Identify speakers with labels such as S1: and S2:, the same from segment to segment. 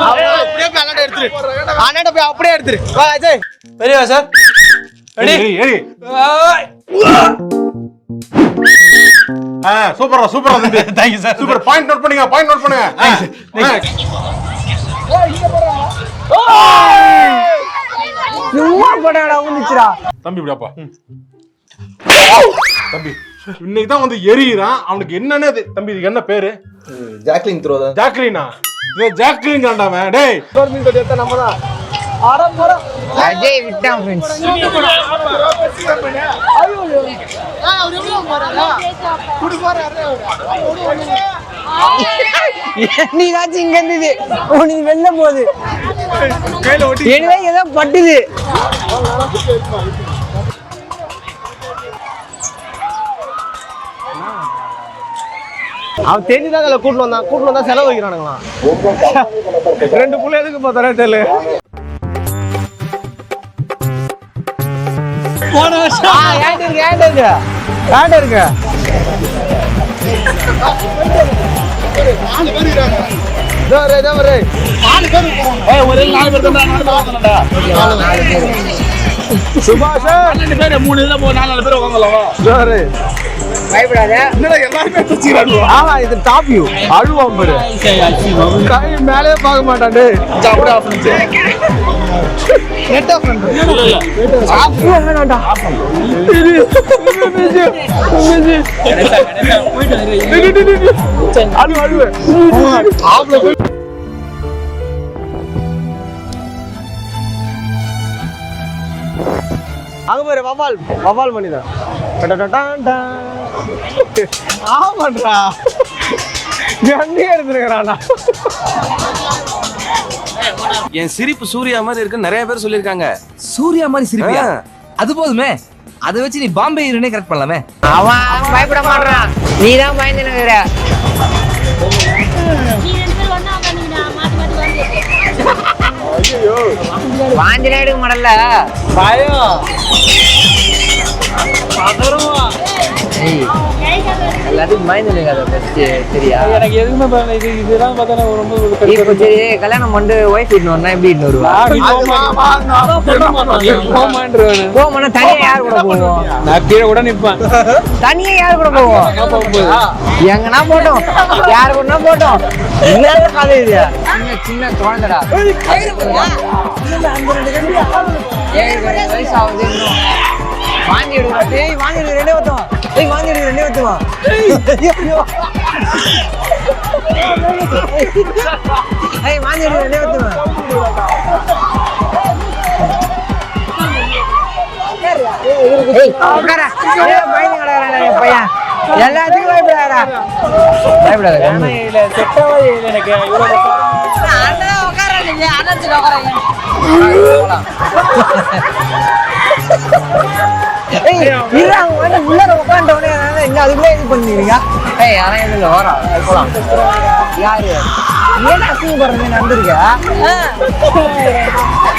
S1: அப்படியே அண்ணாட்ட எடுத்துரு. அண்ணாட்ட போய் அப்படியே எடுத்துரு. வா அஜய். பெரியவா சார். ரெடி.
S2: சூப்பரா தம்பி.
S1: Thank you sir.
S2: Super. Point note பண்ணுங்க. தம்பி இப்படியாப்பா. தம்பி இன்னைக்கு தான் வந்து எரியிறான். அவனுக்கு என்னன்னு தம்பி இதுக்கு என்ன பேரு?
S3: ஜாக்லின் த்ரோ தான்.
S2: ஜாக்லினா? இது ஜாக்லின் காண்டாமே. டேய்
S3: மீன் கட்டி எடுத்தா நம்ம தான்.
S4: அஜய் விட்டான் ஃப்ரெண்ட்ஸ். நீ தான் இங்க இருந்தது உனக்கு வெளில போகுது. எனவே ஏதோ பட்டுது.
S1: அவன் தெரிஞ்சுதான் அதில் கூட்டு வந்தா செலவு வைக்கிறானுங்களா? 2 புள்ள எதுக்கு பார்த்தாரே தெரியல. போன வருஷம் இருக்கு. சுபாஷ் 2 பேர் 3 இதுல 4 பேர் வாங்கலாம்.
S4: பயப்படாத.
S2: என்னடா எல்லாரும் தச்சிரானுங்க.
S1: ஆமா இது டாப் வியூ. அழுவாம் பாரு. கை மேலே பார்க்க மாட்டான். டேய் அப்படியே ஆஃப் பண்ணு. நெட் ஆஃப் பண்ணு. ஆஃப் பண்ணு. ஆஃப் பண்ணு. அழுவு. ஆஃப்ல போய் அங்க பாரு வவால் மணிதான். ஆமாண்டா கண்ணே எடுத்துருக்கிறானா.
S5: என் சிரிப்பு சூர்யா மாதிரி இருக்குன்னு நிறைய பேர் சொல்லியிருக்காங்க.
S6: சூர்யா மாதிரி சிரிப்பியா? அது போதுமே. அதை வச்சு நீ பாம்பே ஹீரோனே கரெக்ட் பண்ணலாமே.
S4: அவன் பயப்பட மாட்டான். நீ தான் பயந்து நிக்கிற. வாஞ்சிலே எடுக்க மாடல
S1: பயம்
S4: எல்லாத்தையும் பயந்து நிக்காத. சரியா?
S1: எனக்கு எதுவுமே பயன். இதுதான் பார்த்தா ரொம்ப
S4: இப்போ சரி கல்யாணம் பண்ணி ஒய்ஃப் இட்டுனா எப்படி இட்டு வருவா? போமானா தனியா யார் கூட போவோம்?
S1: நான் கீழே கூட நிற்பேன்.
S4: தனியா யார் கூட போவோம்? எங்கன்னா போட்டோம், யாரு கூட போட்டோம். இல்லாத கதை இது. சின்ன குழந்தைடா. 7 வயசு ஆகுது இன்னும். வாங்கி எடுக்கிறா. டேய் வாங்கி எடுக்க 2 வருஷம். டேய் வாங்கி எடுக்க 2 வருஷமா? ஏய் வாங்கி எடுக்க 2 வருஷமா? ஏய் உட்காரா. ஏய் பயந்து கடறானே பையன். எல்லாத்துக்கும் பயப்படாதடா. பயப்படாத.
S1: இல்ல செட்டவே இல்ல எனக்கு.
S4: அண்ணா உட்காரங்க. அண்ணாச்சில உட்காரங்க. ஏய் நீங்க வந்து உள்ள உட்கார்ந்தவனே இங்க அதுக்குள்ள இது பண்ணீங்க. ஏய் யாரே இல்ல வரா. போலாம். யாரு? ஏன் அசிங்க பண்றீங்க நடந்துருக்க?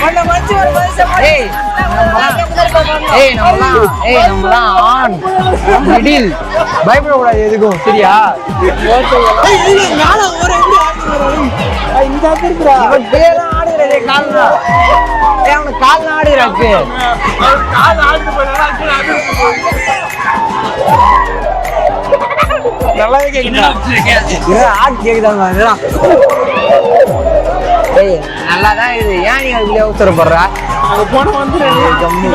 S4: பண்ண மச்சி ஒரு மனுஷன். நம்மலாம் ஆன் மிடில். பயப்பட கூடாது எதுக்கும். சரியா? ஏய் நானா ஒரு எப்படி ஆடுறீங்க? இந்த ஆடுறா. இவன் பேரா ஆடுறே கால்னா. ஏய் அவன கால்னா ஆடுறாக்கு. கால் ஆடுது பண்ணா அது நல்லாவே கேக்குதா? இது ஆட் கேக்குதாங்க இதெல்லாம். ஏய் நல்லா தான் இது. ஏன் நீ அதுல அவசரப்படுற?
S1: அங்க போன வந்து
S4: கம்மி.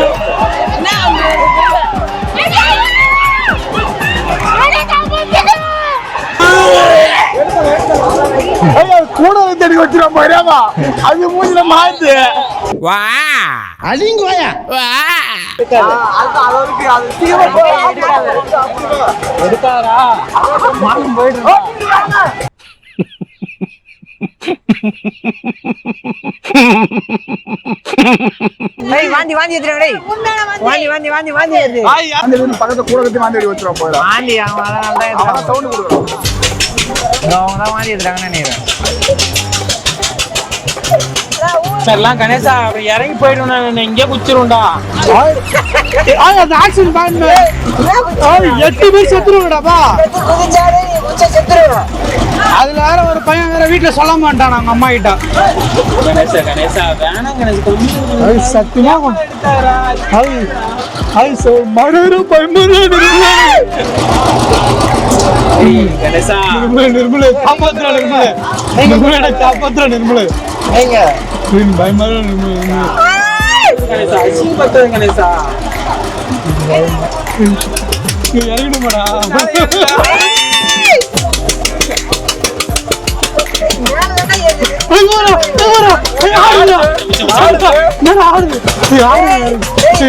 S4: என்ன
S1: கூட தேடி வச்சிரும் போயிடாமா. அது மூஞ்சில மாத்து.
S6: வா
S1: அலிங்கோயா.
S6: வா
S1: அது சீக்கிரமா போய் எடுக்காதடா. மனம் போயிடுறா.
S4: ஏய் வாந்தி எடுத்துறா டேய். வாந்தி எடுத்து.
S2: அந்த பக்கத்துல கூட கட்டி வாந்தி அடி வச்சிரும் போறா.
S4: வாந்தி அவன் அதனால தான் எடுத்துறான்.
S2: சவுண்ட் கொடுக்குறான்.
S4: அவங்க தான் வாந்தி எடுத்துறாங்கன்னு நினைக்கிறேன்.
S1: எல்லாம் கணேசா இறங்கி போயிடும். நான் இங்கே குச்சிருண்டா. அந்த ஆக்சிடென்ட் பண்ணு. 8 பேர் செத்துருவாடாப்பா.
S4: குதிச்சாரு நீ குச்ச செத்துருவ.
S1: அதுல வேற ஒரு பையன் வேற வீட்டுல சொல்ல மாட்டான் அவங்க அம்மா கிட்ட. அது சத்தியமா அது மறுபடியும் நிர்மலை காப்பாத்துறா நிர்மலை காப்பாத்துறா நிர்மலை பயமா இறங்கணுமாடா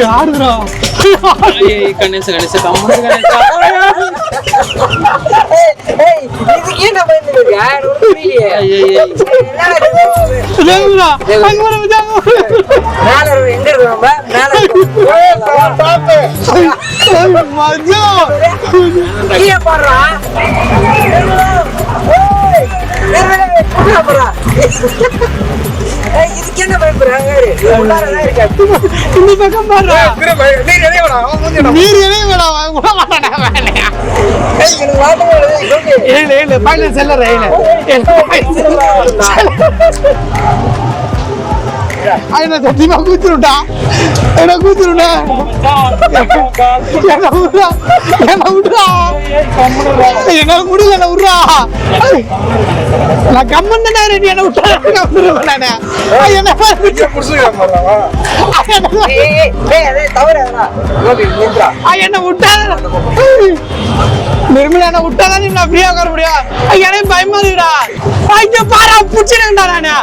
S1: ஆடுதுடா
S4: கணேசா இதுக்கு என்ன பயப்படுறாங்க? இந்த பக்கம் பாடுறா சத்தியமா கூத்துருட்டா என்ன கூத்துருட்டா என்ன முடியல என்ன விட்றா நான் கம்மன் தானே ரெடி என்ன விட்டா நானே என்ன என்ன விட்டா நிர்மலா என்ன விட்டாதான் நீ நான் ஃப்ரீயா உட்கார முடியும் எனக்கு பயமா இருக்குடா ஐயோ பாரா புடிச்சிடா நானே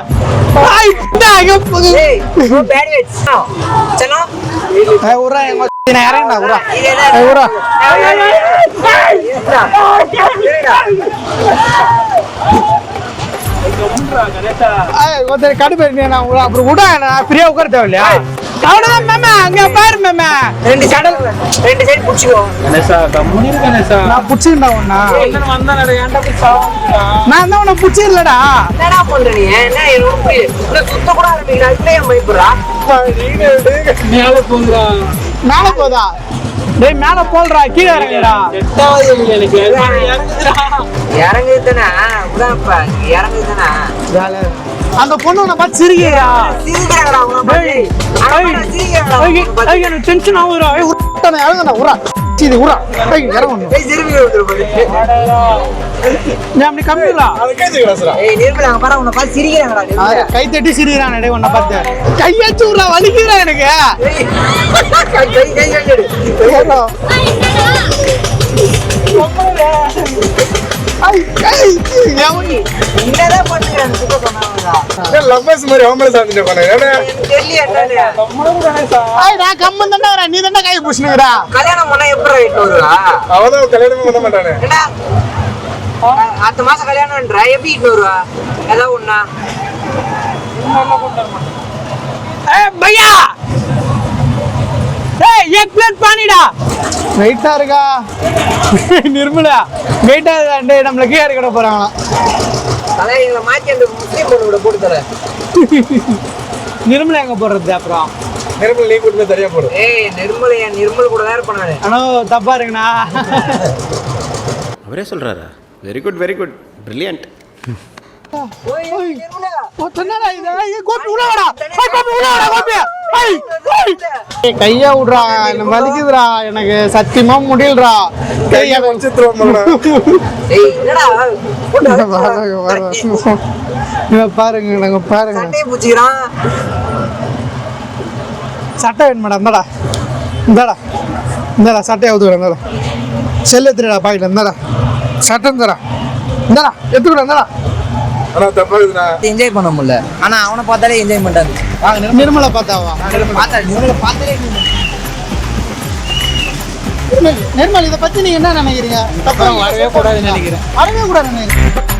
S4: கடுப்பு அப்புறம் விட ஃப்ரீயா உட்கார தேவையில்லையா அவ்வளவுதான் மேமா அங்க பாரு மேமா ரெண்டு சைடு புடிச்சுக்கோ நான் புடிச்சிருந்தா ஒண்ணா நான் தான் உன்னை புடிச்சிடலடா என்னடா பண்ற நீ என்ன சுத்த கூட ஆரம்பிக்கிறா இப்படியே பயப்படுறா மேல போதா டேய் மேல போல்றா கீழே இறங்குடா இறங்குதுனா இறங்குதுனா அந்த பொண்ணு உன்னை பார்த்து சிரிக்கிறா எனக்கு டென்ஷன் ஆகுதுடா இறங்குடா உரா இது உரா இறங்கணும் அப்படி கம்மிடா கை தட்டி சிரிக்கிறான் உன்னை பார்த்து கையாச்சு விட்றா வலிக்குறா எனக்கு நீ தானே கை புடிச்சுக்கிறா கல்யாணம் பண்ண எப்படி அவதான் கல்யாணமே பண்ண மாட்டானே அடுத்த மாசம் கல்யாணம்ன்றா எப்படி இட்டு வருவா ஏதாவது ஒண்ணா பையா एक प्लेट पानी डा வெயிட்டா இருக்கா நிர்மலா வெயிட்டா டேய் நம்மள கீழ இறக்க போறாங்களா அத இங்க மாத்தி அந்த முஸ்லிம் பொண்ணோட போட்டு தர நிர்மலா எங்க போறது அப்புறம் நிர்மலா நீ கூடவே தரியா போடு ஏய் நிர்மல் கூட தான் இருப்பானே அண்ணா தப்பா இருக்குனா
S7: அவரே சொல்றாரா வெரி குட் பிரில்லியன்ட்
S1: ஓய் நிர்மலா ஓ தன்னடா இது கோபி உள்ள வாடா கோபி உள்ள வாடா கோபி கையா விடுறா என்ன வலிக்குதுடா எனக்கு சத்தியமா முடியலடா கையா வச்சிட்டுறோம்டா டேய் என்னடா பாருங்க நாங்க பாருங்க சட்டை புடிச்சிரான் சட்டை வேணும் மேடம் இந்தடா சட்டை ஊத்துறேன் இந்தடா செல்ல எடுத்துடா பாக்கெட்ல இந்தடா சட்டை இந்தடா எடுத்துடா இந்தடா ஆனா தப்பா இருக்குடா என்ஜாய் பண்ண முடியல ஆனா அவனை பார்த்தாலே என்ஜாய் பண்றாரு வாங்க நிர்மலா பார்த்தாவா நிர்மலா பார்த்தாலே நிர்மல் இத பத்தி நீங்க என்ன நினைக்கிறீங்க வரவே கூடாதுன்னு நினைக்கிறேன்